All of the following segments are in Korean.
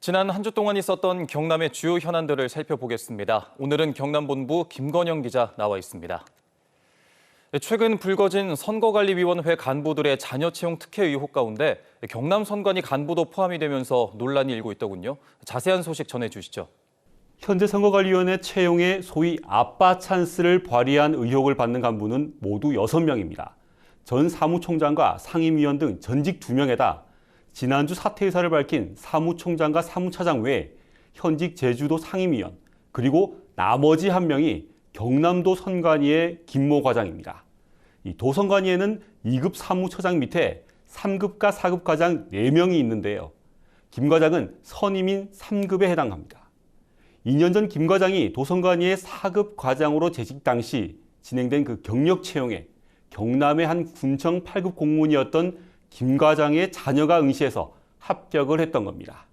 지난 한 주 동안 있었던 경남의 주요 현안들을 살펴보겠습니다. 오늘은 경남본부 김건영 기자 나와 있습니다. 최근 불거진 선거관리위원회 간부들의 자녀 채용 특혜 의혹 가운데 경남 선관위 간부도 포함이 되면서 논란이 일고 있더군요. 자세한 소식 전해주시죠. 현재 선거관리위원회 채용에 소위 아빠 찬스를 발휘한 의혹을 받는 간부는 모두 6명입니다. 전 사무총장과 상임위원 등 전직 2명에다 지난주 사퇴 의사를 밝힌 사무총장과 사무차장 외에 현직 제주도 상임위원, 그리고 나머지 1명이 경남도 선관위의 김모 과장입니다. 이 도선관위에는 2급 사무처장 밑에 3급과 4급 과장 4명이 있는데요. 김 과장은 선임인 3급에 해당합니다. 2년 전 김 과장이 도선관위의 4급 과장으로 재직 당시 진행된 그 경력 채용에 경남의 한 군청 8급 공무원이었던 김 과장의 자녀가 응시해서 합격을 했던 겁니다.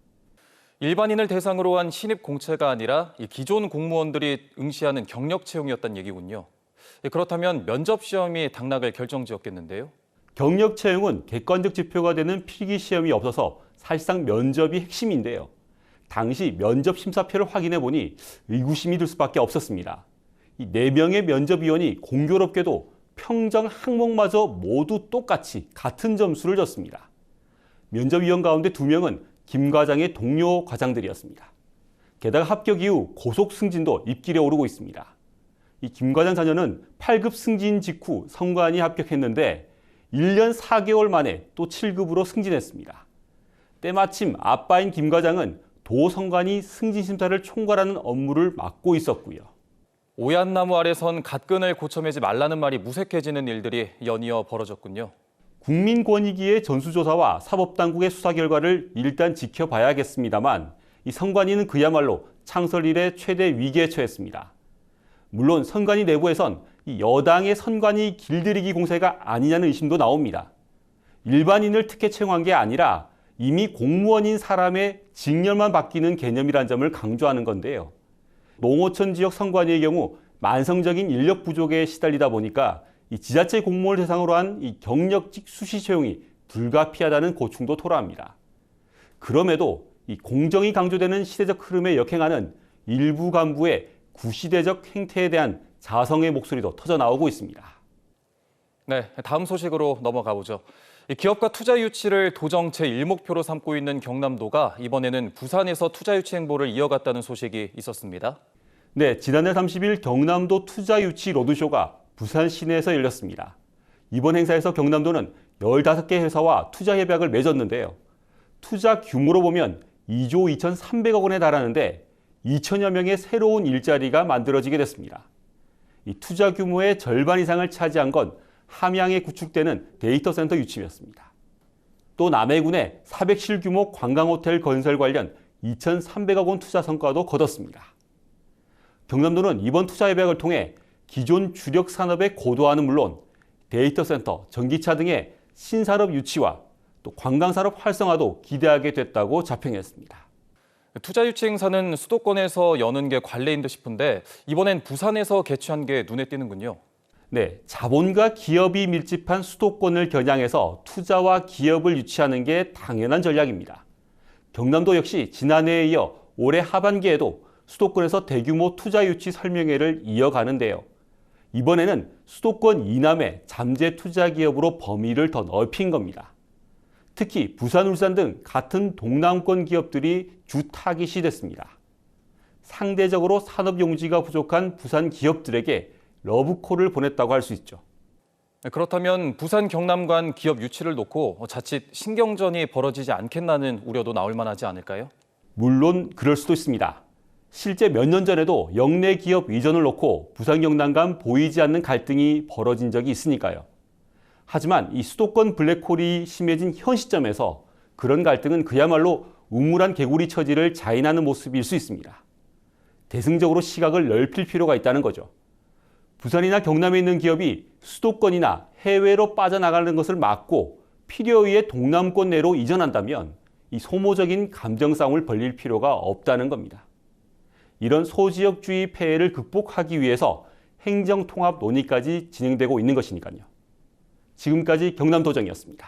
일반인을 대상으로 한 신입 공채가 아니라 기존 공무원들이 응시하는 경력 채용이었다는 얘기군요. 그렇다면 면접 시험이 당락을 결정지었겠는데요. 경력 채용은 객관적 지표가 되는 필기 시험이 없어서 사실상 면접이 핵심인데요. 당시 면접 심사표를 확인해 보니 의구심이 들 수밖에 없었습니다. 이 4명의 면접위원이 공교롭게도 평정 항목마저 모두 똑같이 같은 점수를 줬습니다. 면접위원 가운데 2명은 김 과장의 동료 과장들이었습니다. 게다가 합격 이후 고속 승진도 입길에 오르고 있습니다. 이 김 과장 자녀는 8급 승진 직후 선관위 합격했는데 1년 4개월 만에 또 7급으로 승진했습니다. 때마침 아빠인 김 과장은 도 선관위 승진 심사를 총괄하는 업무를 맡고 있었고요. 오얏나무 아래선 갓근을 고쳐매지 말라는 말이 무색해지는 일들이 연이어 벌어졌군요. 국민권익위의 전수조사와 사법당국의 수사 결과를 일단 지켜봐야겠습니다만 이 선관위는 그야말로 창설 이래 최대 위기에 처했습니다. 물론 선관위 내부에선 이 여당의 선관위 길들이기 공세가 아니냐는 의심도 나옵니다. 일반인을 특혜 채용한 게 아니라 이미 공무원인 사람의 직렬만 바뀌는 개념이란 점을 강조하는 건데요. 농어촌 지역 선관위의 경우 만성적인 인력 부족에 시달리다 보니까 이 지자체 공무원을 대상으로 한 이 경력직 수시 채용이 불가피하다는 고충도 토로합니다. 그럼에도 이 공정이 강조되는 시대적 흐름에 역행하는 일부 간부의 구시대적 행태에 대한 자성의 목소리도 터져 나오고 있습니다. 네, 다음 소식으로 넘어가 보죠. 기업가 투자 유치를 도정 제1목표로 삼고 있는 경남도가 이번에는 부산에서 투자 유치 행보를 이어갔다는 소식이 있었습니다. 네, 지난달 30일 경남도 투자 유치 로드쇼가 부산 시내에서 열렸습니다. 이번 행사에서 경남도는 15개 회사와 투자 협약을 맺었는데요. 투자 규모로 보면 2조 2,300억 원에 달하는데 2천여 명의 새로운 일자리가 만들어지게 됐습니다. 이 투자 규모의 절반 이상을 차지한 건 함양에 구축되는 데이터 센터 유치였습니다. 또 남해군의 400실 규모 관광호텔 건설 관련 2,300억 원 투자 성과도 거뒀습니다. 경남도는 이번 투자 협약을 통해 기존 주력 산업의 고도화는 물론 데이터 센터, 전기차 등의 신산업 유치와 또 관광산업 활성화도 기대하게 됐다고 자평했습니다. 투자 유치 행사는 수도권에서 여는 게 관례인 듯 싶은데 이번엔 부산에서 개최한 게 눈에 띄는군요. 네, 자본과 기업이 밀집한 수도권을 겨냥해서 투자와 기업을 유치하는 게 당연한 전략입니다. 경남도 역시 지난해에 이어 올해 하반기에도 수도권에서 대규모 투자 유치 설명회를 이어가는데요. 이번에는 수도권 이남의 잠재 투자 기업으로 범위를 더 넓힌 겁니다. 특히 부산, 울산 등 같은 동남권 기업들이 주 타깃이 됐습니다. 상대적으로 산업 용지가 부족한 부산 기업들에게 러브콜을 보냈다고 할 수 있죠. 그렇다면 부산 경남 간 기업 유치를 놓고 자칫 신경전이 벌어지지 않겠나는 우려도 나올 만하지 않을까요? 물론 그럴 수도 있습니다. 실제 몇 년 전에도 영내 기업 이전을 놓고 부산 경남 간 보이지 않는 갈등이 벌어진 적이 있으니까요. 하지만 이 수도권 블랙홀이 심해진 현 시점에서 그런 갈등은 그야말로 우물안 개구리 처지를 자인하는 모습일 수 있습니다. 대승적으로 시각을 넓힐 필요가 있다는 거죠. 부산이나 경남에 있는 기업이 수도권이나 해외로 빠져나가는 것을 막고 필요에 의해 동남권 내로 이전한다면 이 소모적인 감정 싸움을 벌릴 필요가 없다는 겁니다. 이런 소지역주의 폐해를 극복하기 위해서 행정통합 논의까지 진행되고 있는 것이니까요. 지금까지 경남도정이었습니다.